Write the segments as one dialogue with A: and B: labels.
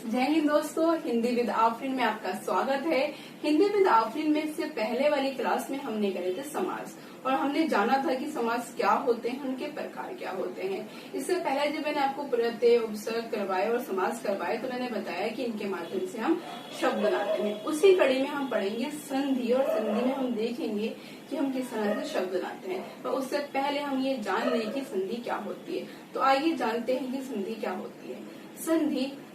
A: जय हिंद दोस्तों, हिंदी विद आफरीन में आपका स्वागत है। हिंदी विद आफरीन में से पहले वाली क्लास में हमने करे थे समास और हमने जाना था कि समास क्या होते हैं, उनके प्रकार क्या होते हैं। इससे पहले जब मैंने आपको प्रत्यय, उपसर्ग करवाए और समास करवाए तो मैंने बताया कि इनके माध्यम से हम शब्द बनाते हैं। उसी कड़ी में हम पढ़ेंगे संधि और संधि में हम देखेंगे कि हम किस तरह से शब्द बनाते हैं। तो उससे पहले हम ये जान लें कि संधि क्या होती है। तो आइए जानते हैं कि संधि क्या होती है।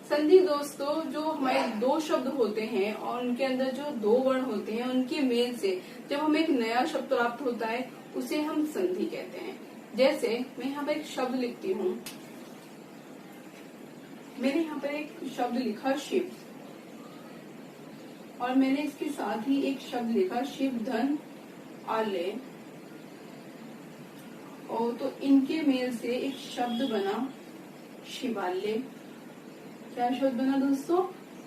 A: संधि दोस्तों, जो हमारे दो शब्द होते हैं और उनके अंदर जो दो वर्ण होते हैं उनके मेल से जब हमें एक नया शब्द प्राप्त होता है उसे हम संधि कहते हैं। जैसे मैं यहाँ पर एक शब्द लिखती हूँ, मैंने यहाँ पर एक शब्द लिखा शिव और मैंने इसके साथ ही एक शब्द लिखा शिव धन आलय, और तो इनके मेल से एक शब्द बना शिवालय। क्या शब्द बना दोस्तों?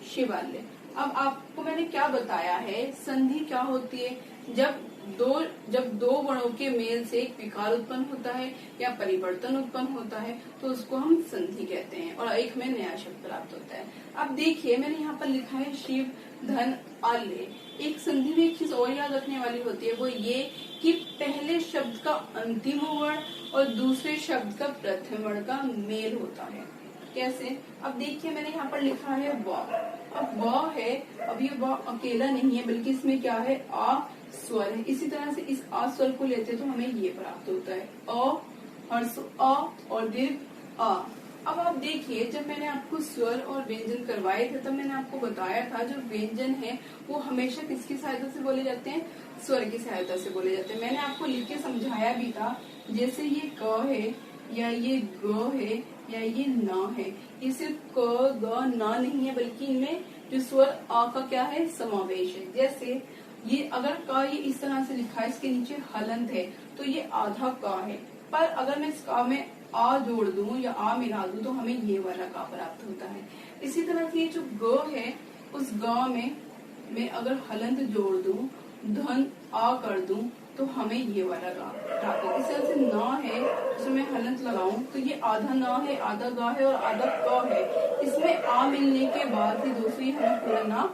A: शिवालय। अब आपको मैंने क्या बताया है, संधि क्या होती है? जब दो वर्णों के मेल से एक विकार उत्पन्न होता है या परिवर्तन उत्पन्न होता है तो उसको हम संधि कहते हैं और एक में नया शब्द प्राप्त होता है। अब देखिए मैंने यहाँ पर लिखा है शिव धन आलय। एक संधि में एक चीज और याद रखने वाली होती है, वो ये कि पहले शब्द का अंतिम वर्ण और दूसरे शब्द का प्रथम वर्ण का मेल होता है। कैसे? अब देखिए मैंने यहाँ पर लिखा है व। अब व है, अब ये व अकेला नहीं है बल्कि इसमें क्या है, आ स्वर है। इसी तरह से इस आ स्वर को लेते तो हमें ये प्राप्त होता है अ, हर्ष अ और दीर्घ आ। अब आप देखिए जब मैंने आपको स्वर और व्यंजन करवाए थे तब मैंने आपको बताया था जो व्यंजन है वो हमेशा किसकी सहायता से बोले जाते हैं, स्वर की सहायता से बोले जाते हैं। मैंने आपको लिख के समझाया भी था, जैसे ये क है या ये ग है या ये न है, ये सिर्फ क ग न नहीं है बल्कि इनमें जो स्वर आ का क्या है, समावेश है। जैसे ये अगर क ये इस तरह से लिखा है, इसके नीचे हलंत है तो ये आधा क है, पर अगर मैं इस क में आ जोड़ दूं या आ मिला दूं तो हमें ये वाला क प्राप्त होता है। इसी तरह से ये जो ग है उस ग में मैं अगर हलंत जोड़ दूं, धन आ कर दूं तो हमें ये वाला गा प्राप्त होता है। इस तरह से न है उसमें हलंत लगाऊं तो ये आधा न है, आधा गा है और आधा क है। इसमें आ मिलने के बाद ही दूसरी हमें पूरा न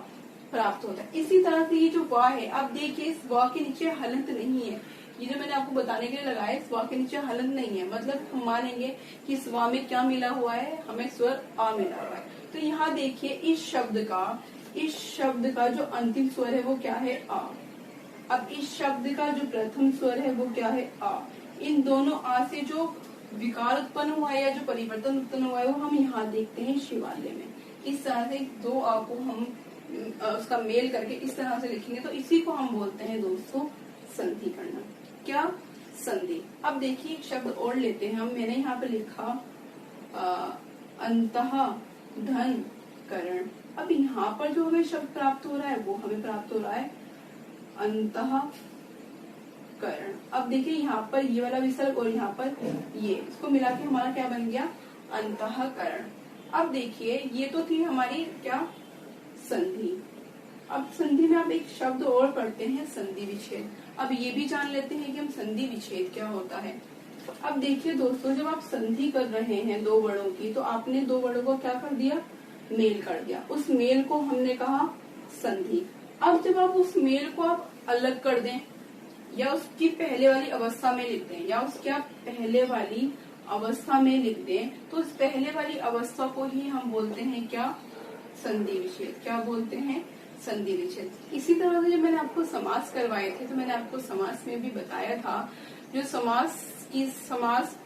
A: प्राप्त होता है। इसी तरह से ये जो वा है, अब देखिए इस वा के नीचे हलंत नहीं है। ये जो मैंने आपको बताने के लिए लगाया, इस वा के नीचे हलंत नहीं है, मतलब हम मानेंगे कि इस वा में क्या मिला हुआ है, हमें स्वर आ मिला हुआ है। तो यहाँ देखिए इस शब्द का जो अंतिम स्वर है वो क्या है, आ। अब इस शब्द का जो प्रथम स्वर है वो क्या है, आ। इन दोनों आ से जो विकार उत्पन्न हुआ है या जो परिवर्तन उत्पन्न हुआ है वो हम यहाँ देखते हैं शिवालय में। इस तरह से दो आ को हम उसका मेल करके इस तरह से लिखेंगे तो इसी को हम बोलते हैं दोस्तों संधि करना। क्या? संधि। अब देखिए एक शब्द और लेते हैं हम। मैंने यहाँ पे लिखा अंतः धन करण। अब यहाँ पर जो हमें शब्द प्राप्त हो रहा है वो हमें प्राप्त हो रहा है अंतः करण। अब देखिए यहाँ पर ये वाला विसर्ग और यहाँ पर ये, इसको मिला के हमारा क्या बन गया, अंतःकरण। अब देखिए ये तो थी हमारी क्या, संधि। अब संधि में आप एक शब्द और पढ़ते हैं, संधि विच्छेद। अब ये भी जान लेते हैं कि हम संधि विच्छेद क्या होता है। अब देखिए दोस्तों, जब आप संधि कर रहे हैं दो वर्णों की तो आपने दो वर्णों को क्या कर दिया, मेल कर दिया। उस मेल को हमने कहा संधि। अब जब आप उस मेल को आप अलग कर दें या उसकी पहले वाली अवस्था में लिख दें या उसकी आप पहले वाली अवस्था में लिख दें तो उस पहले वाली अवस्था को ही हम बोलते हैं क्या, संधि विच्छेद। क्या बोलते हैं, संधि विच्छेद। इसी तरह से जब मैंने आपको समास करवाए थे तो मैंने आपको समास में भी बताया था, जो समास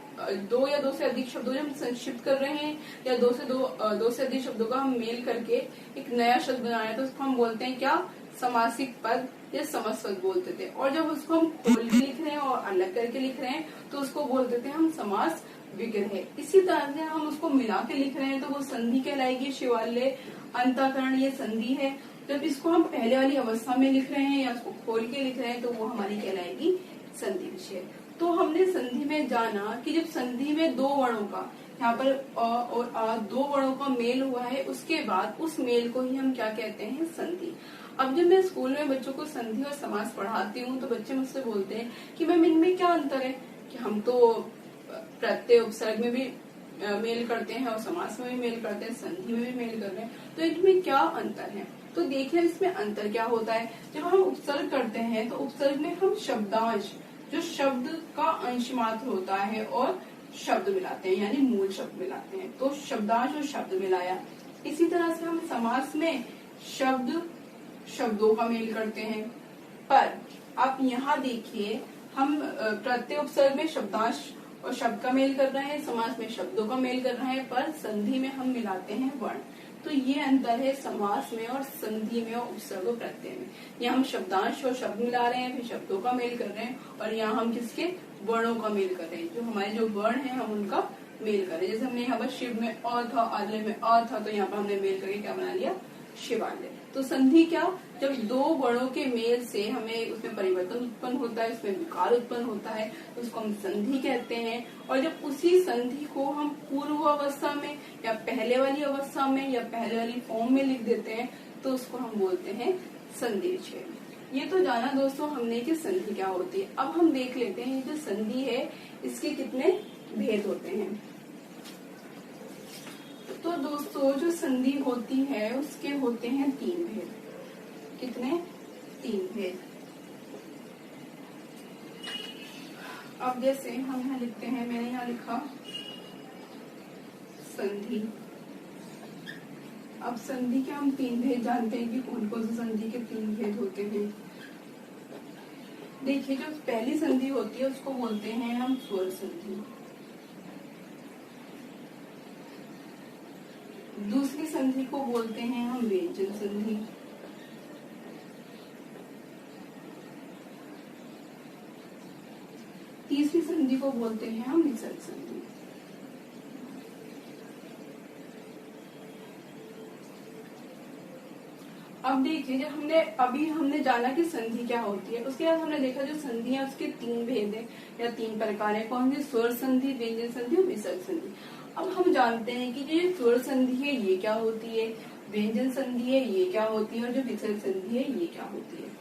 A: दो या दो से अधिक शब्दों जब हम संक्षिप्त कर रहे हैं या दो से अधिक शब्दों का हम मेल करके एक नया शब्द बना रहे हैं तो उसको हम बोलते हैं क्या, समासिक पद या समस्पद बोलते थे। और जब उसको हम खोल के लिख रहे हैं और अलग करके लिख रहे हैं तो उसको बोलते थे हम समास विग्रह। इसी तरह से हम उसको मिला के लिख रहे हैं तो वो संधि कहलाएगी। शिवालय, अंतःकरण ये संधि है। जब इसको हम पहले वाली अवस्था में लिख रहे हैं या उसको खोल के लिख रहे हैं तो वो हमारी कहलाएगी संधि विच्छेद। तो हमने संधि में जाना कि जब संधि में दो वर्णों का, यहाँ पर अ और आ दो वर्णों का मेल हुआ है, उसके बाद उस मेल को ही हम क्या कहते हैं, संधि। अब जब मैं स्कूल में बच्चों को संधि और समास पढ़ाती हूँ तो बच्चे मुझसे बोलते हैं कि मैम इनमें क्या अंतर है, कि हम तो प्रत्यय उपसर्ग में भी मेल करते हैं और समास में भी मेल करते हैं, संधि में भी मेल कर रहे हैं, तो इनमें क्या अंतर है? तो देखिए इसमें अंतर क्या होता है। जब हम उपसर्ग करते हैं तो उपसर्ग में हम शब्दांश, जो शब्द का अंश मात्र होता है, और शब्द मिलाते हैं, यानी मूल शब्द मिलाते हैं। तो शब्दांश और शब्द मिलाया। इसी तरह से हम समास में शब्द शब्दों का मेल करते हैं। पर आप यहाँ देखिए, हम प्रत्यय उपसर्ग में शब्दांश और शब्द का मेल कर रहे हैं, समास में शब्दों का मेल कर रहे हैं, पर संधि में हम मिलाते हैं वर्ण। तो ये अंतर है समास में और संधि में और उपसर्ग और प्रत्यय में। यहाँ हम शब्दांश और शब्द मिला रहे हैं, फिर शब्दों का मेल कर रहे हैं, और यहाँ हम किसके वर्णों का मेल कर रहे हैं, जो हमारे जो वर्ण है हम उनका मेल कर रहे हैं। जैसे हमने यहाँ पर शिव में अ था, आदले में अ था, तो यहाँ पर हमने मेल करके क्या बना लिया, शिवालय। तो संधि क्या, जब दो वर्णों के मेल से हमें उसमें परिवर्तन उत्पन्न होता है, उसमें विकार उत्पन्न होता है, उसको हम संधि कहते हैं। और जब उसी संधि को हम पूर्व अवस्था में या पहले वाली अवस्था में या पहले वाली फॉर्म में लिख देते हैं, तो उसको हम बोलते हैं संधि विच्छेद। ये तो जाना दोस्तों हमने कि संधि क्या होती है। अब हम देख लेते हैं ये जो संधि है इसके कितने भेद होते हैं। तो दोस्तों जो संधि होती है उसके होते हैं 3 भेद। कितने? 3 भेद। अब जैसे हम यहाँ लिखते हैं, मैंने यहाँ लिखा संधि। अब संधि के हम 3 भेद जानते हैं कि कौन कौन से संधि के 3 भेद होते हैं। देखिए जो पहली संधि होती है उसको बोलते हैं हम स्वर संधि। दूसरी संधि को बोलते हैं हम व्यंजन संधि। तीसरी संधि को बोलते हैं हम विसर्ग संधि। अब देखिए जब हमने जाना कि संधि क्या होती है, उसके बाद हमने देखा जो संधि है उसके 3 भेद है या 3 प्रकार है। कौन सी? स्वर संधि, व्यंजन संधि और विसर्ग संधि। अब हम जानते हैं कि जो स्वर संधि है ये क्या होती है, व्यंजन संधि है ये क्या होती है, और जो विसर्ग संधि है ये क्या होती है।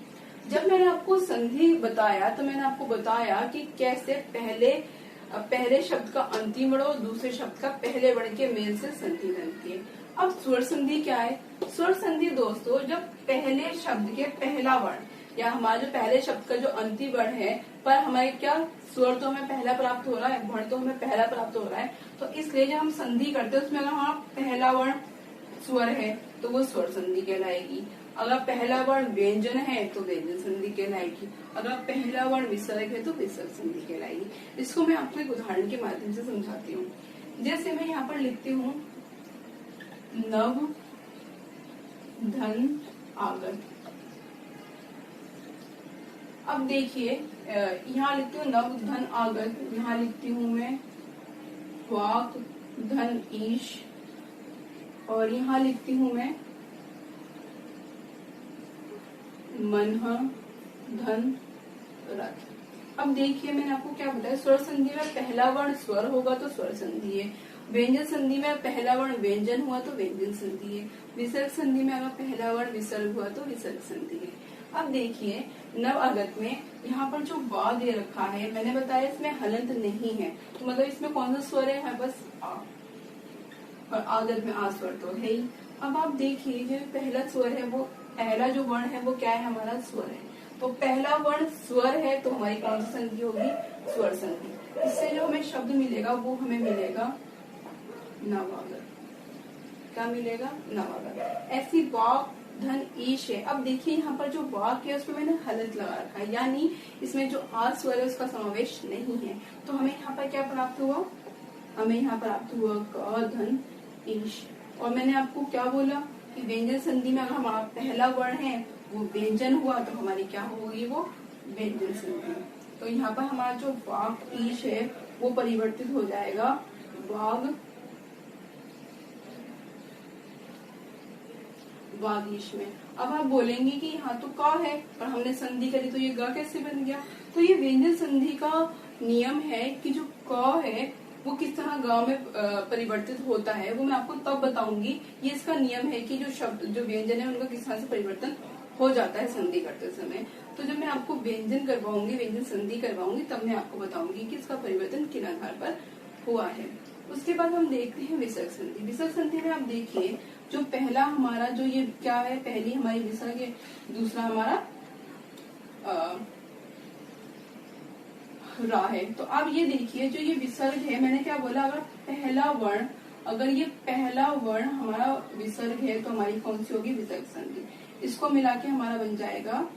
A: जब मैंने आपको संधि बताया तो मैंने आपको बताया कि कैसे पहले शब्द का अंतिम वर्ण और दूसरे शब्द का पहले वर्ण के मेल से संधि बनती है। अब स्वर संधि क्या है? स्वर संधि दोस्तों जब पहले शब्द के पहला वर्ण या हमारे जो पहले शब्द का जो अंतिम वर्ण है, पर हमारे क्या स्वर तो हमें पहला प्राप्त हो रहा है, वर्ण तो हमें पहला प्राप्त हो रहा है, तो इसलिए जब हम संधि करते हैं उसमें अगर हमारा पहला वर्ण स्वर है तो वो स्वर संधि कहलाएगी। अगर पहला वर्ण व्यंजन है तो व्यंजन संधि कहलाएगी। अगर पहला वर्ण विसर्ग है तो विसर्ग संधि कहलाएगी। इसको मैं आपको एक उदाहरण के माध्यम से समझाती हूँ। जैसे मैं यहाँ पर लिखती हूँ नव धन आगत। अब देखिए यहाँ लिखती हूँ नव धन आगत, यहाँ लिखती हूँ मैं वाक धन ईश, और यहाँ लिखती हूँ मैं मनह धन रथ। अब देखिए मैंने आपको क्या बताया, स्वर संधि में पहला वर्ण स्वर होगा तो स्वर संधि है, व्यंजन संधि में पहला वर्ण व्यंजन हुआ तो व्यंजन संधि है, विसर्ग संधि में अगर पहला वर्ण विसर्ग हुआ तो विसर्ग संधि है। अब देखिए नव आगत में यहाँ पर जो वा दे रखा है, मैंने बताया इसमें हलंत नहीं है, तो मतलब इसमें कौन सा स्वर है? बस आ, और आगत में आ स्वर तो है ही। अब आप देखिए जो पहला स्वर है वो पहला जो वर्ण है वो क्या है? हमारा स्वर है। तो पहला वर्ण स्वर है तो हमारी कौन सी संधि होगी? स्वर संधि। इससे जो हमें शब्द मिलेगा वो हमें मिलेगा नवागत। क्या मिलेगा? नवागत। ऐसी वाक धन ईश है। अब देखिए यहाँ पर जो वाक है उसमें मैंने हलंत लगा रखा है, यानी इसमें जो आ स्वर है उसका समावेश नहीं है, तो हमें यहाँ पर क्या प्राप्त हुआ? हमें यहाँ प्राप्त हुआ क धन ईश। और मैंने आपको क्या बोला कि व्यंजन संधि में अगर हमारा पहला वर्ण है वो व्यंजन हुआ तो हमारी क्या होगी? वो व्यंजन संधि। तो यहाँ पर हमारा जो वाक ईश है वो परिवर्तित हो जाएगा वागीश में। अब आप बोलेंगे कि यहाँ तो का है पर हमने संधि करी तो ये ग कैसे बन गया? तो ये व्यंजन संधि का नियम है कि जो क है वो किस तरह ग में परिवर्तित होता है वो मैं आपको तब बताऊंगी। ये इसका नियम है कि जो शब्द जो व्यंजन है उनका किस तरह से परिवर्तन हो जाता है संधि करते समय। तो जब मैं आपको व्यंजन करवाऊंगी, व्यंजन संधि करवाऊंगी, तब मैं आपको बताऊंगी कि इसका परिवर्तन किन आधार पर हुआ है। उसके बाद हम देखते हैं विसर्ग संधि। विसर्ग संधि में आप देखिए जो पहला हमारा जो ये क्या है, पहली हमारी विसर्ग है, दूसरा हमारा रा है। तो आप ये देखिए जो ये विसर्ग है, मैंने क्या बोला, अगर ये पहला वर्ण हमारा विसर्ग है तो हमारी कौन सी होगी, विसर्ग संधि। इसको मिला के हमारा बन जाएगा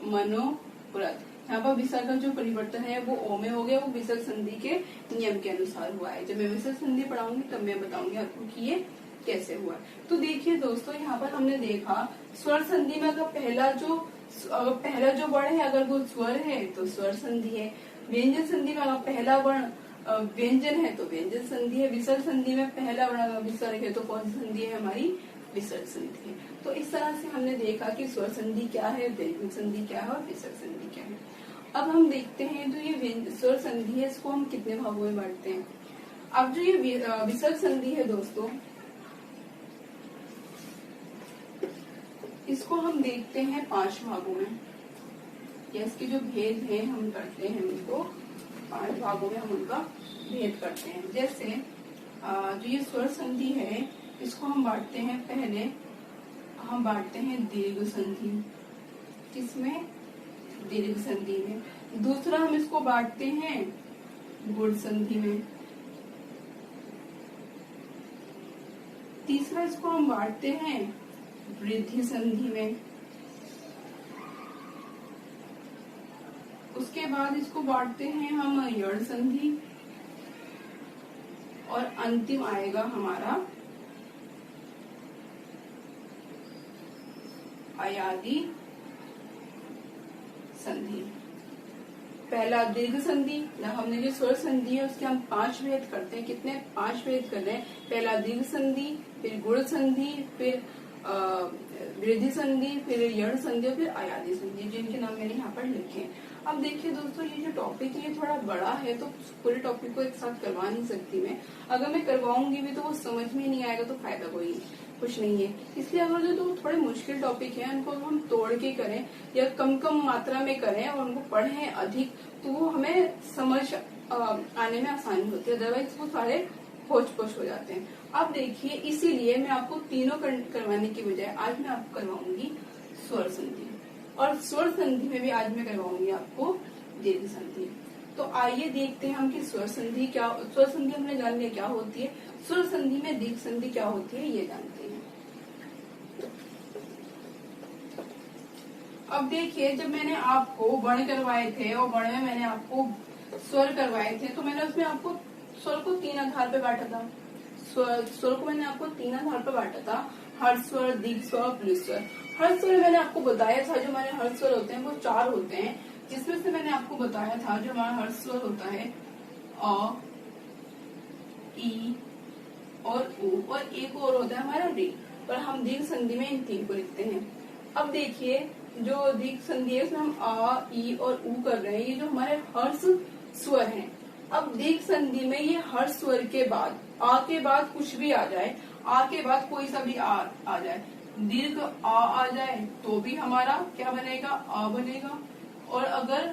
A: मनोव्रत। यहाँ पर विसर्ग का जो परिवर्तन है वो ओ में हो गया, वो विसर्ग संधि के नियम के अनुसार हुआ है। जब मैं विसर्ग संधि पढ़ाऊंगी तब मैं बताऊंगी आपको कि ये कैसे हुआ। तो देखिए दोस्तों, यहाँ पर हमने देखा स्वर संधि में अगर पहला जो वर्ण है अगर वो स्वर है तो स्वर संधि है। व्यंजन संधि में अगर पहला वर्ण व्यंजन है तो व्यंजन संधि है। विसर्ग संधि में पहला वर्ण अगर विसर्ग है तो कौन सी संधि है, हमारी विसर्ग संधि है। तो इस तरह से हमने देखा कि स्वर संधि क्या है, व्यंजन संधि क्या है और विसर्ग संधि क्या है। अब हम देखते हैं जो ये स्वर संधि है इसको हम कितने भागों में बांटते हैं। अब जो ये विसर्ग संधि है दोस्तों, इसको हम देखते हैं 5 भागों में, या इसके जो भेद है हम करते हैं उनको 5 भागों में हम उनका भेद करते हैं। जैसे जो ये स्वर संधि है इसको हम बांटते हैं, पहले हम बांटते हैं दीर्घ संधि, किसमें, दीर्घ संधि में। दूसरा हम इसको बांटते हैं गुण संधि में। तीसरा इसको हम बांटते हैं वृद्धि संधि में। उसके बाद इसको बांटते हैं हम यण संधि, और अंतिम आएगा हमारा अयादि संधि। पहला दीर्घ संधि, हमने जो स्वर संधि है उसके हम 5 भेद करते हैं। कितने, 5 भेद कर रहे हैं। पहला दीर्घ संधि, फिर गुण संधि, फिर वृद्धि संधि, फिर यण संधि और फिर अयादि संधि, जिनके नाम मैंने यहाँ पर लिखे हैं। अब देखिए दोस्तों, ये जो टॉपिक है ये थोड़ा बड़ा है तो पूरे टॉपिक को एक साथ करवा नहीं सकती मैं। अगर मैं करवाऊंगी भी तो वो समझ में नहीं आएगा तो फायदा कोई कुछ नहीं है। इसलिए अगर जो थोड़े मुश्किल टॉपिक है उनको हम तोड़ के करें या कम मात्रा में करें और उनको पढ़ें अधिक, तो वो हमें समझ आने में आसानी होती है। अदरवाइज वो सारे होच पोच हो जाते हैं। अब देखिए, इसीलिए मैं आपको तीनों करवाने की बजाय आज मैं आपको करवाऊंगी स्वर संधि, और स्वर संधि में भी आज मैं करवाऊंगी आपको दीर्घ संधि। तो आइए देखते हैं हम कि स्वर संधि हमने जान लिया क्या होती है, स्वर संधि में दीर्घ संधि क्या होती है ये जानते हैं। अब देखिए, जब मैंने आपको वर्ण करवाए थे और वर्ण में मैंने आपको स्वर करवाए थे तो मैंने उसमें आपको स्वर को 3 आधार पे बांटा था। स्वर को मैंने आपको 3 आधार पे बांटा था, हर्ष स्वर, दीर्घ स्वर और प्लुत स्वर। हर्ष स्वर मैंने आपको बताया था, जो हमारे हर्ष स्वर होते हैं वो 4 होते हैं, जिसमें से मैंने आपको बताया था जो हमारा हर्ष स्वर होता है अ, ई और उ, और एक और होता है हमारा री, और हम दीर्घ संधि में इन 3 को लिखते हैं। अब देखिए, जो दीर्घ संधि है उसमें हम आ, ई और उ कर रहे हैं, ये जो हमारे हर्ष स्वर हैं। अब दीर्घ संधि में ये हर्ष स्वर के बाद, आ के बाद कुछ भी आ जाए, आ के बाद कोई सा भी आ जाए, दीर्घ आ जाए तो भी हमारा क्या बनेगा, आ बनेगा, और अगर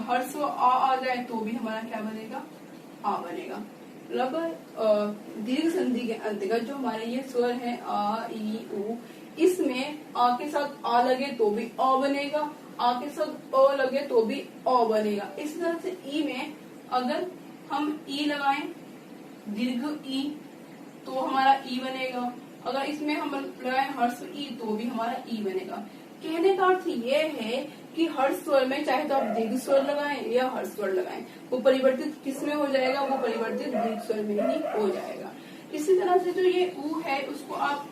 A: हर्ष स्वर आ जाए तो भी हमारा क्या बनेगा, आ बनेगा। मतलब दीर्घ संधि के अंतर्गत जो हमारे ये स्वर है आ, ई, उ, इसमें आ के साथ आ लगे तो भी अ बनेगा, आ के साथ अ लगे तो भी अ बनेगा। इस तरह से ई में अगर हम ई लगाएं, दीर्घ ई, तो हमारा ई बनेगा। अगर इसमें हम लगाएं हर्ष ई तो भी हमारा ई बनेगा। कहने का अर्थ ये है कि हर्ष स्वर में चाहे तो आप दीर्घ स्वर लगाएं या हर्ष स्वर लगाएं, वो परिवर्तित किस में हो जाएगा, वो परिवर्तित दीर्घ स्वर में ही हो जाएगा। इसी तरह से जो ये ऊ है उसको आप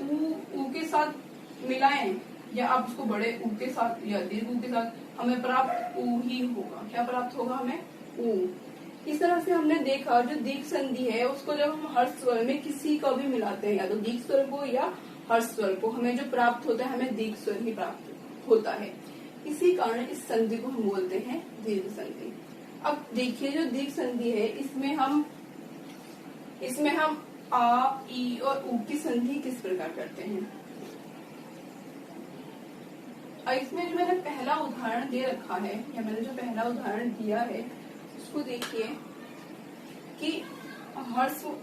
A: ऊ के साथ मिलाएं या आप उसको बड़े ऊ के साथ या दीर्घ ऊ के साथ, हमें प्राप्त ऊ ही होगा। क्या प्राप्त होगा हमें, ऊ। इस तरह से हमने देखा जो दीर्घ संधि है उसको जब हम हर्ष स्वर में किसी का भी मिलाते हैं, या तो दीर्घ स्वर को या हर्ष स्वर को, हमें जो प्राप्त होता है हमें दीर्घ स्वर ही प्राप्त होता है। इसी कारण इस संधि को हम बोलते हैं दीर्घ संधि। अब देखिए, जो दीर्घ संधि है इसमें हम आ, ई और उ की संधि किस प्रकार करते हैं। इसमें जो मैंने पहला उदाहरण दे रखा है, या मैंने जो पहला उदाहरण दिया है उसको देखिए। हर्ष अ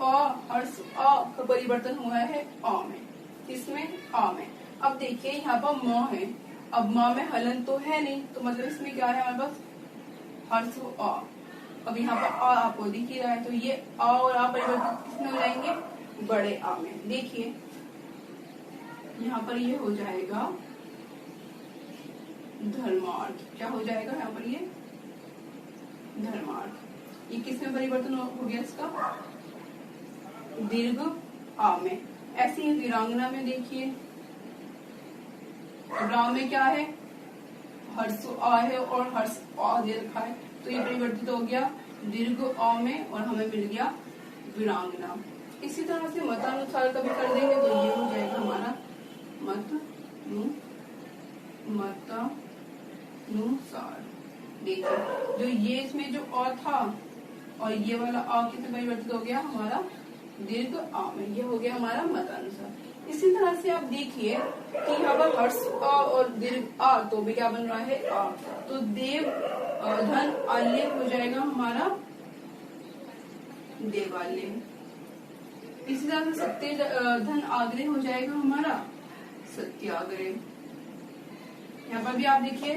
A: का परिवर्तन हुआ है अ में। इसमें अ में। अब देखिए यहाँ पर म है, अब म में हलन तो है नहीं, तो मतलब इसमें क्या है हमारे पास हर्ष अ। अब यहाँ पर अ आपको दिख ही रहा है, तो ये अ और आ परिवर्तित किसमें हो जाएंगे, बड़े आ में। देखिए यहाँ पर ये हो जाएगा धर्मार्थ। क्या हो जाएगा यहाँ पर ये धर्मार्थ। ये किसमें परिवर्तन हो गया इसका, दीर्घ आ में। ऐसे ही वीरांगना में देखिए, रा में क्या है, हर्ष आ है और हर्ष आ दे रखा है, तो ये परिवर्तित हो गया दीर्घ आ में और हमें मिल गया वीरांगना। इसी तरह से मतानुसार कभी कर देंगे तो ये हो जाएगा हमारा मतानुसार। देखिए जो ये इसमें जो अ था और ये वाला अ किसमें परिवर्तित हो गया, हमारा दीर्घ आ में। ये हो गया हमारा मतानुसार। इसी तरह से आप देखिए कि यहाँ पर हर्ष अ और दीर्घ आ, तो भी क्या बन रहा है आ, तो देव धन आल्य हो जाएगा हमारा देवालय। इसी तरह से सत्य धन आग्रह हो जाएगा हमारा सत्याग्रह। यहाँ पर भी आप देखिए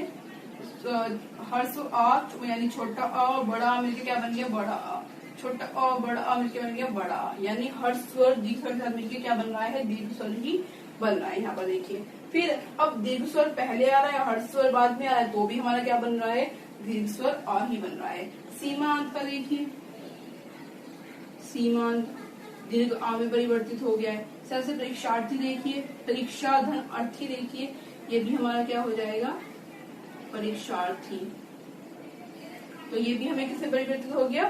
A: हर्ष आ यानी छोटा अ और बड़ा आ मिलकर क्या बन गया बड़ा आ, छोटा अ बड़ा आ मिलकर बन गया बड़ा आ, यानी हर्ष स्वर दीर्घ स्वर के साथ मिलकर क्या बन रहा है, दीर्घ स्वर ही बन रहा है। यहाँ पर देखिए फिर अब दीर्घ स्वर पहले आ रहा है, हर्ष स्वर बाद में आ रहा है, तो भी हमारा क्या बन रहा है, दीर्घ स्वर आ ही बन रहा है। सीमांत का देखिए, सीमांत दीर्घ आ में परिवर्तित हो गया है। सबसे परीक्षार्थी देखिए, परीक्षा धन अर्थी देखिए, ये भी हमारा क्या हो जाएगा परीक्षार्थी। तो ये भी हमें किससे परिवर्तित हो गया,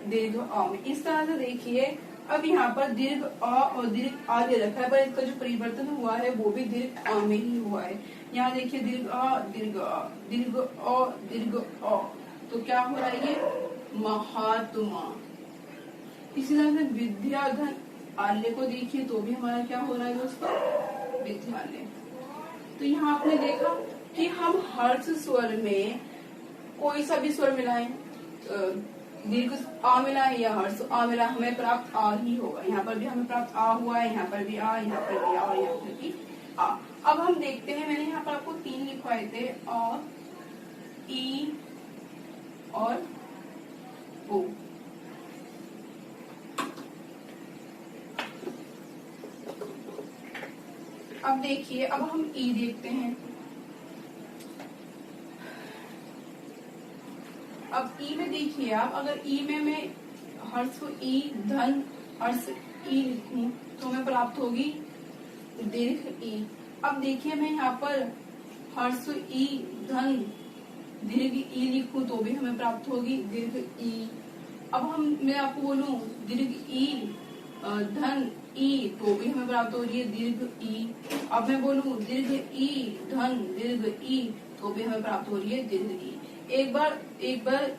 A: दीर्घ आ में। इस तरह से देखिए अब यहाँ पर दीर्घ आ और दीर्घ आ दे रखा है, पर इसका जो परिवर्तन हुआ है वो भी दीर्घ आ में ही हुआ है। यहाँ देखिए दीर्घ आ दीर्घ आ दीर्घ आ दीर्घ आ, तो क्या हो रहा है ये महात्मा। इसी तरह से विद्याधन आल्य को देखिए, तो भी हमारा क्या हो रहा है दोस्तों, विद्यालय। तो यहाँ आपने देखा कि हम हर्ष स्वर में कोई सा भी स्वर मिलाएं, दीर्घ आ मिला है या हर्ष आ मिला, हमें प्राप्त आ ही होगा। यहाँ पर भी हमें प्राप्त आ हुआ है, यहाँ पर भी आ, यहाँ पर भी आ और यहाँ पर भी आ। अब हम देखते हैं, मैंने यहाँ पर आपको 3 लिखवाए थे, अ, ई और ओ। अब देखिए अब हम ई देखते हैं। अब ई में देखिए आप, अगर ई में मैं हर्ष ई धन हर्ष ई लिखूं तो हमें प्राप्त होगी दीर्घ ई। अब देखिए मैं यहाँ पर हर्ष ई धन दीर्घ ई लिखूं तो भी हमें प्राप्त होगी दीर्घ ई। अब मैं आपको बोलूं दीर्घ ई धन ई तो भी हमें प्राप्त हो रही है दीर्घ ई। अब मैं बोलूं दीर्घ ई धन दीर्घ ई तो भी हमें प्राप्त हो रही है दीर्घ ई। एक बार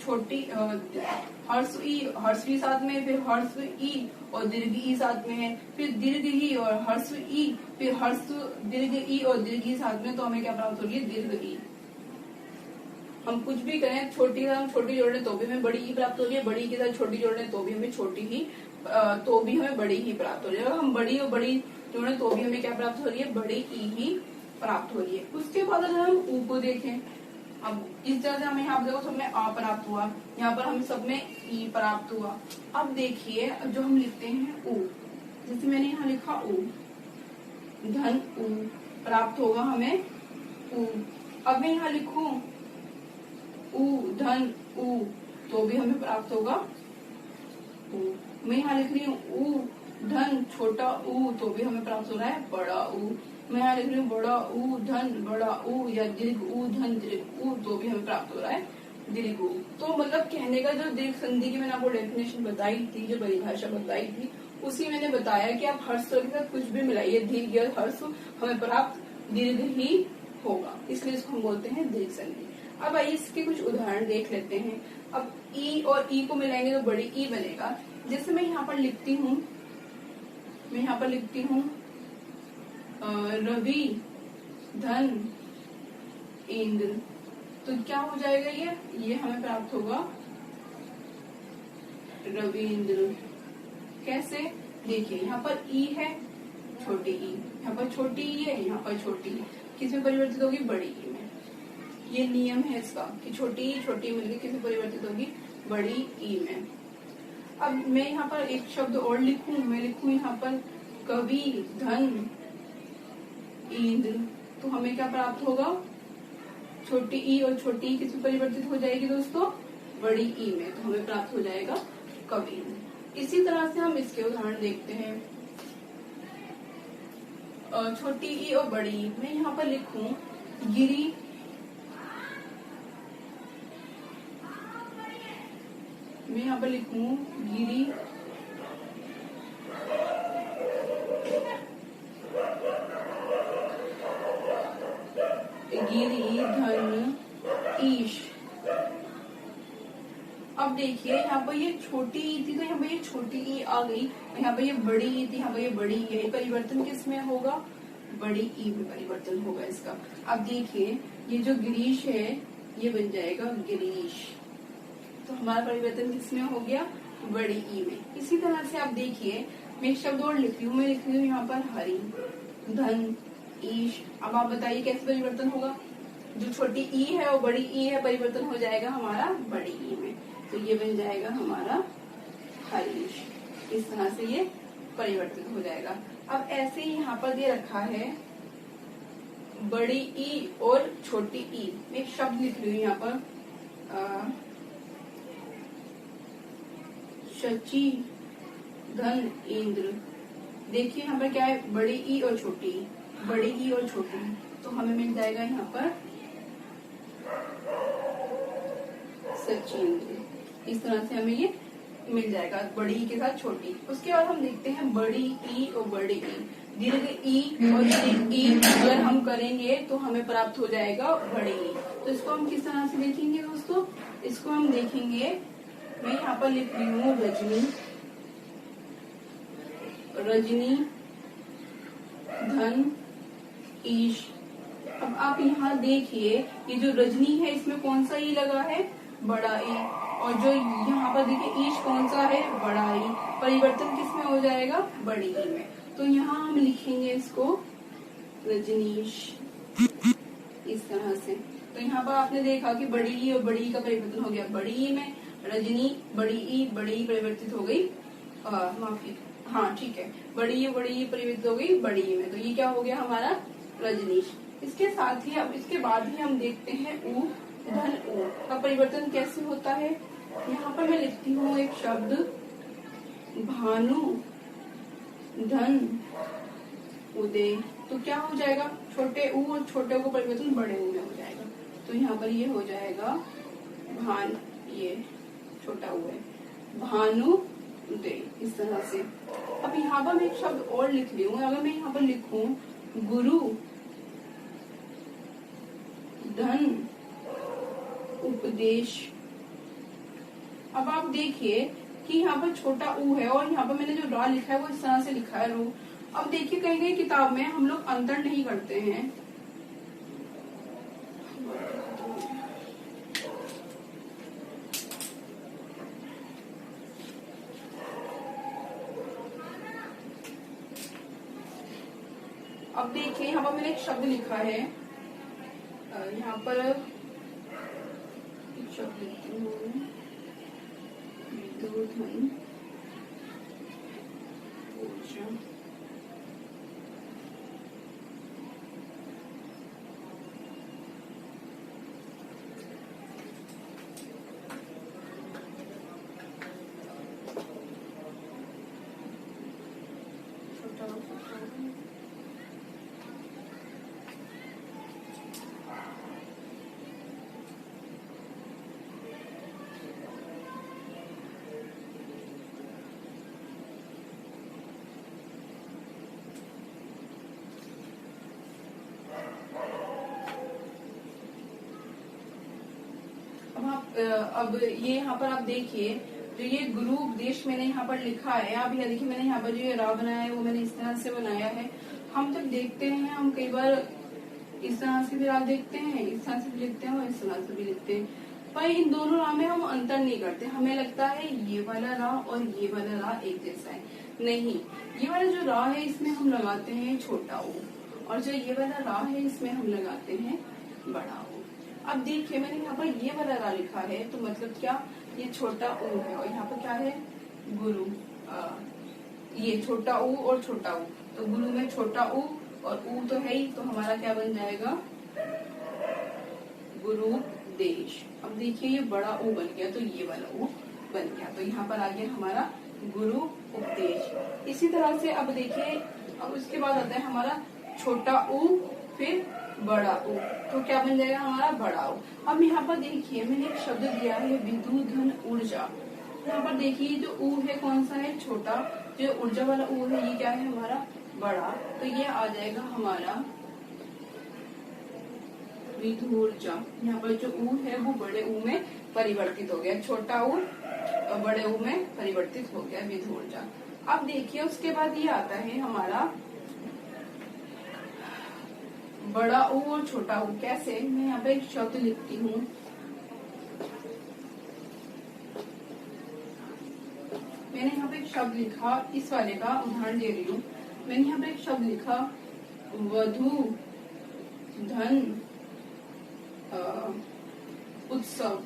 A: छोटी हर्ष ई साथ में, फिर हर्ष ई और दीर्घ ई साथ में है, फिर दीर्घ ई और हर्ष ई, फिर हर्ष दीर्घ ई और दीर्घ ई साथ में, तो हमें क्या प्राप्त हो रही है दीर्घ ई। हम कुछ भी करें, छोटी हम छोटी जोड़ लें तो भी हमें बड़ी ही प्राप्त हो रही है, बड़ी के साथ छोटी जोड़ लें तो भी हमें छोटी ही तो भी हमें बड़ी ही प्राप्त हो रही है। अगर हम बड़ी और बड़ी जोड़ें तो भी हमें क्या प्राप्त हो रही है, बड़ी ई ही प्राप्त हो रही है। उसके बाद अगर हम ऊ को देखें, अब इस तरह से हमें यहाँ पर देखो सब में आ प्राप्त हुआ, यहाँ पर हमें सब में ई प्राप्त हुआ। अब देखिए जो हम लिखते हैं ऊ, जैसे मैंने यहाँ लिखा ऊ धन ऊ प्राप्त होगा हमें ऊ। अब मैं यहाँ लिखूं ऊ धन ऊ तो भी हमें प्राप्त होगा ऊ। मैं यहाँ लिख रही हूँ ऊ धन छोटा ऊ तो भी हमें प्राप्त हो रहा है बड़ा ऊ। मैं यहाँ लिख रही हूँ बड़ा ऊ धन बड़ा ऊ या दीर्घ ऊ धन दीर्घ ऊ तो भी हमें प्राप्त हो रहा है दीर्घ ऊ। तो मतलब कहने का जो दीर्घ संधि की मैंने आपको डेफिनेशन बताई थी, जो परिभाषा बताई थी, उसी मैंने बताया कि आप हर्ष स्वर के साथ कुछ भी मिलाइए, दीर्घ या हर्ष हमें प्राप्त दीर्घ ही होगा, इसलिए इसको हम बोलते हैं दीर्घ संधि। अब आइए इसके कुछ उदाहरण देख लेते हैं। अब ई और ई को मिलाएंगे तो बड़ी ई बनेगा। जैसे मैं यहाँ पर लिखती हूँ, रवि धन इंद्र, तो क्या हो जाएगा ये हमें प्राप्त होगा रविंद्र। कैसे? देखिए यहाँ पर ई है, छोटी ई, यहाँ पर छोटी ई है, यहाँ पर छोटी ई, किसमें परिवर्तित होगी? बड़ी ई में। ये नियम है इसका कि छोटी मिलकर किसमें परिवर्तित होगी? बड़ी ई में। अब मैं यहाँ पर एक शब्द और लिखूं, मैं लिखूं यहाँ पर कवि धन इंद्र, तो हमें क्या प्राप्त होगा? छोटी ई और छोटी ई किसमें परिवर्तित हो जाएगी दोस्तों? बड़ी ई में, तो हमें प्राप्त हो जाएगा कवि। इसी तरह से हम इसके उदाहरण देखते हैं। छोटी ई और बड़ी ई, मैं यहाँ पर लिखूं गिरी, मैं यहाँ पर लिखूं गिरी धन ईश। अब देखिए यहाँ पर ये छोटी ई थी, तो यहाँ पर ये छोटी ई आ गई, यहाँ पर ये बड़ी ई थी, यहाँ पर ये बड़ी ई है। परिवर्तन किस में होगा? बड़ी ई में परिवर्तन होगा इसका। अब देखिए ये जो गिरीश है ये बन जाएगा गिरीश, तो हमारा परिवर्तन किस में हो गया? बड़ी ई में। इसी तरह से आप देखिए मैं एक शब्द और लिख रही हूँ, मैं लिख रही हूँ यहाँ पर हरि धन ईश। अब आप बताइए कैसे परिवर्तन होगा? जो छोटी ई है और बड़ी ई है, परिवर्तन हो जाएगा हमारा बड़ी ई में, तो ये बन जाएगा हमारा हरीश। इस तरह से ये परिवर्तित हो जाएगा। अब ऐसे ही यहाँ पर दे रखा है बड़ी ई और छोटी ई। मैं एक शब्द लिख रही हूँ यहाँ पर शची धन इंद्र। देखिए यहाँ पर क्या है? बड़ी ई और छोटी ई, बड़ी ई और छोटी ई, तो हमें मिल जाएगा यहाँ पर सचिंद्र। इस तरह से हमें ये मिल जाएगा बड़ी ई के साथ छोटी। उसके बाद हम देखते हैं बड़ी ई और बड़ी ई। दीर्घ ई और दीर्घ ई अगर हम करेंगे तो हमें प्राप्त हो जाएगा बड़ी ई। तो इसको हम किस तरह से देखेंगे दोस्तों? इसको हम देखेंगे, मैं यहाँ पर लिख रही हूँ रजनी धन ईश। अब आप यहाँ देखिए ये जो रजनी है इसमें कौन सा ई लगा है? बड़ा ई। और जो यहाँ पर देखिए ईश कौन सा है? बड़ा ई। परिवर्तन किस में हो जाएगा? बड़ी ई में। तो यहाँ हम लिखेंगे इसको रजनीश, इस तरह से। तो यहाँ पर आपने देखा कि बड़ी ई और बड़ी ई का परिवर्तन हो गया बड़ी ई में। रजनी बड़ी ई परिवर्तित हो गई, माफी, हाँ ठीक है, बड़ी ई परिवर्तित हो गई बड़ी ई में। तो ये क्या हो गया हमारा? रजनीश। इसके साथ ही अब इसके बाद ही हम देखते हैं ऊ धन ऊ का परिवर्तन कैसे होता है। यहाँ पर मैं लिखती हूँ एक शब्द भानु धन उदय। तो क्या हो जाएगा? छोटे ऊ और छोटे ऊ का परिवर्तन बड़े ऊ में हो जाएगा। तो यहाँ पर ये हो जाएगा भान, ये छोटा ऊ है, भानु उदय, इस तरह से। अब यहाँ पर मैं एक शब्द और लिख रही हूँ। अगर मैं यहाँ पर लिखूं गुरु धन उपदेश। अब आप देखिए कि यहाँ पर छोटा ऊ है और यहाँ पर मैंने जो रा लिखा है वो इस तरह से लिखा है रू। अब देखिए कहीं कहीं किताब में हम लोग अंतर नहीं करते हैं। अब देखिए यहाँ पर मैंने एक शब्द लिखा है, यहाँ पर एक शब्द लिखती हूँ विद्युधन ऊर्जा। अब ये यहाँ पर आप देखिए जो ये गुरु उपदेश मैंने यहाँ पर लिखा है, आप यह देखिए मैंने यहाँ पर जो ये रा बनाया है वो मैंने इस तरह से बनाया है। हम जब देखते हैं हम कई बार इस तरह से भी रा देखते हैं, इस तरह से भी लिखते हैं और इस तरह से भी लिखते हैं। पर इन दोनों रा में हम अंतर नहीं करते, हमें लगता है ये वाला रा और ये वाला रा एक जैसा है। नहीं, ये वाला जो रा है इसमें हम लगाते हैं छोटा ऊ, और जो ये वाला रा है इसमें हम लगाते हैं बड़ा ऊ। अब देखिए मैंने यहाँ पर ये वाला रा लिखा है, तो मतलब क्या, ये छोटा ऊ है और यहाँ पर क्या है, गुरु। ये छोटा ऊ और छोटा ऊ, तो गुरु में छोटा ऊ और ऊ तो है ही, तो हमारा क्या बन जाएगा, गुरु देश। अब देखिए ये बड़ा ऊ बन गया, तो ये वाला ऊ बन गया, तो यहाँ पर आ गया हमारा गुरु उपदेश। इसी तरह से अब देखिए, अब उसके बाद आता है हमारा छोटा ऊ फिर बड़ा ऊ, तो क्या बन जाएगा हमारा बड़ा ऊ। अब यहाँ पर देखिए मैंने एक शब्द दिया है विद्युत धन ऊर्जा। यहाँ पर देखिए जो ऊ है कौन सा है, छोटा, जो ऊर्जा वाला ऊ है ये क्या है हमारा बड़ा, तो ये आ जाएगा हमारा विधूर्जा। यहाँ पर जो ऊ है वो बड़े ऊ में परिवर्तित हो गया, छोटा ऊ बड़े ऊ में परिवर्तित हो गया, विधूर्जा। अब देखिए उसके बाद ये आता है हमारा बड़ा ऊ और छोटा ऊ। कैसे, मैं यहाँ पे एक शब्द लिखती हूँ, मैंने यहाँ पे एक शब्द लिखा, इस वाले का उदाहरण दे रही हूँ। मैंने यहाँ पे एक शब्द लिखा वधु धन उत्सव।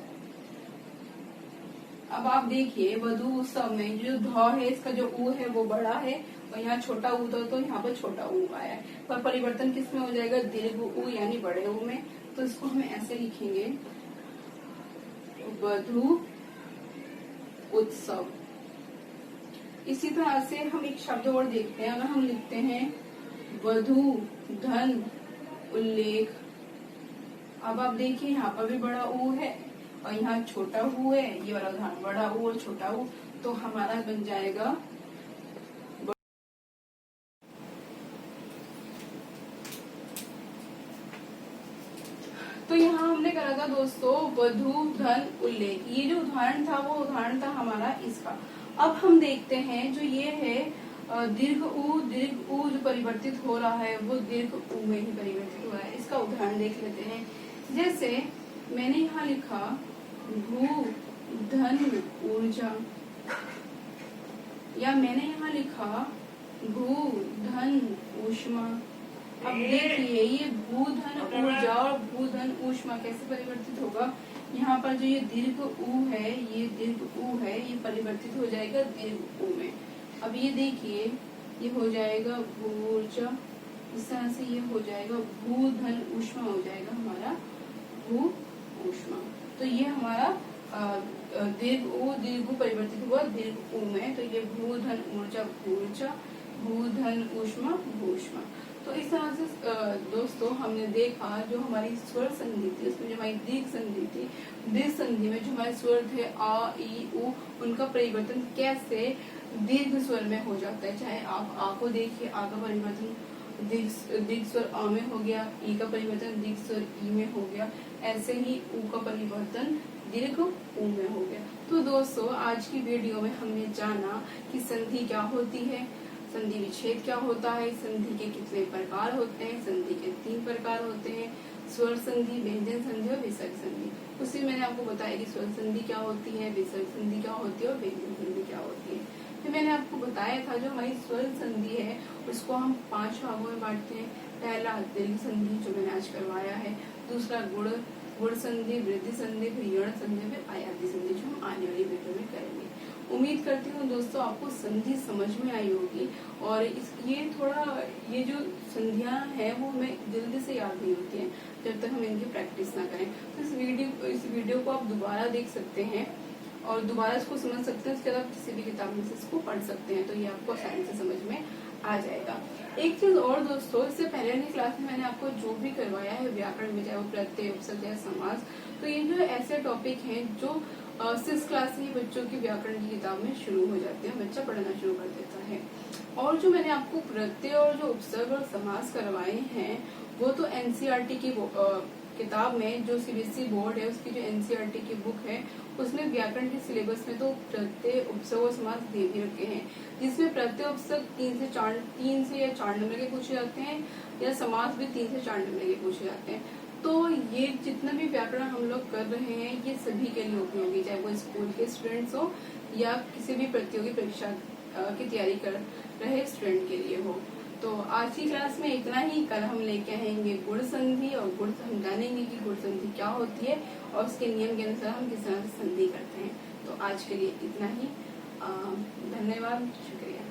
A: अब आप देखिए वधु उत्सव में जो ध है इसका जो ऊ है वो बड़ा है और यहाँ छोटा ऊ, तो यहाँ पर छोटा ऊ आया है, पर परिवर्तन किस में हो जाएगा, दीर्घ ऊ यानी बड़े ऊ में। तो इसको हम ऐसे लिखेंगे वधु उत्सव। इसी तरह से हम एक शब्द और देखते हैं, अगर हम लिखते हैं वधु धन उल्लेख। अब आप देखिए यहाँ पर भी बड़ा ऊ है और यहाँ छोटा ऊ है, ये वाला उदाहरण बड़ा ऊ और छोटा ऊ, तो हमारा बन जाएगा तो यहाँ हमने करा था दोस्तों वधु धन उल्लेख। ये जो उदाहरण था वो उदाहरण था हमारा इसका। अब हम देखते हैं जो ये है दीर्घ ऊ जो परिवर्तित हो रहा है वो दीर्घ ऊ में ही परिवर्तित हो रहा है। इसका उदाहरण देख लेते हैं। जैसे मैंने यहाँ लिखा भू धन ऊर्जा, या मैंने यहाँ लिखा भू धन ऊष्मा। अब देखिए ये भू धन ऊर्जा और भू धन ऊष्मा कैसे परिवर्तित होगा, यहाँ पर जो ये दीर्घ ऊ है, ये दीर्घ ऊ है, ये परिवर्तित हो जाएगा दीर्घ ऊ में। अब ये देखिए ये हो जाएगा भूर्जा, इस तरह से ये हो जाएगा भू धन ऊष्मा, हो जाएगा हमारा भू ऊष्मा। तो ये हमारा दीर्घ ऊ परिवर्तित हुआ दीर्घ ऊ में, तो ये भू धन ऊर्जा भूर्जा, भू धन ऊष्मा भूष्मा। तो इस तरह से दोस्तों हमने देखा जो हमारी स्वर संधि थी उसमें जो हमारी दीर्घ संधि थी, दीर्घ संधि में जो हमारे स्वर थे आ ई उ, उनका परिवर्तन कैसे दीर्घ स्वर में हो जाता है। चाहे आप आ को देखिए, आ का परिवर्तन दीर्घ स्वर आ में हो गया, ई का परिवर्तन दीर्घ स्वर ई में हो गया, ऐसे ही ऊ का परिवर्तन दीर्घ ऊ में हो गया। तो दोस्तों आज की वीडियो में हमने जाना कि संधि क्या होती है, संधि विच्छेद क्या होता है, संधि के कितने प्रकार होते हैं, संधि के 3 प्रकार होते हैं, स्वर संधि, व्यंजन संधि और विसर्ग संधि। उसी मैंने आपको बताया कि स्वर संधि क्या होती है, विसर्ग संधि क्या होती है और व्यंजन संधि क्या होती है। फिर मैंने आपको बताया था जो हमारी स्वर संधि है उसको हम 5 भागों में बांटते हैं। पहला दीर्घ संधि जो मैंने आज करवाया है, दूसरा गुण संधि, वृद्धि संधि, फिर यण संधि, फिर आयाति संधि जो हम आने वाली वीडियो में करेंगे। उम्मीद करती हूँ दोस्तों आपको संधि समझ में आई होगी और ये जो संधियां हैं वो हमें जल्दी से याद नहीं होती हैं जब तक हम इनकी प्रैक्टिस ना करें। तो इस वीडियो को आप दोबारा देख सकते हैं और दोबारा इसको समझ सकते हैं। उसके अलावा किसी भी किताब में से इसको पढ़ सकते हैं, तो ये आपको आसानी से समझ में आ जाएगा। एक चीज और दोस्तों, इससे पहले की क्लास में मैंने आपको जो भी करवाया है व्याकरण में, चाहे वो प्रत्यय, उपसर्ग या समास, तो ये जो ऐसे टॉपिक हैं जो 6th क्लास के बच्चों की व्याकरण की किताब में शुरू हो जाते हैं, बच्चा पढ़ना शुरू कर देता है। और जो मैंने आपको प्रत्यय और जो उपसर्ग और समास करवाए हैं वो तो एनसीईआरटी की किताब में, जो सीबीएसई बोर्ड है उसकी जो एनसीईआरटी की बुक है उसमें व्याकरण के सिलेबस में तो प्रत्यय, उपसर्ग और समास दे भी रखे हैं, जिसमें प्रत्यय उपसर्ग 3 से या 4 नंबर के पूछे जाते हैं या समास भी 3 से 4 नंबर के पूछे जाते हैं। तो ये जितना भी व्याकरण हम लोग कर रहे हैं ये सभी के लिए उपयोगी, चाहे वो स्कूल के स्टूडेंट्स हो या किसी भी प्रतियोगी परीक्षा की तैयारी कर रहे स्टूडेंट के लिए हो। तो आज की क्लास में इतना ही। कल हम लेके आएंगे गुण संधि और गुण हम जानेंगे कि गुण संधि क्या होती है और उसके नियम के अनुसार हम किस तरह से संधि करते हैं। तो आज के लिए इतना ही। धन्यवाद, शुक्रिया।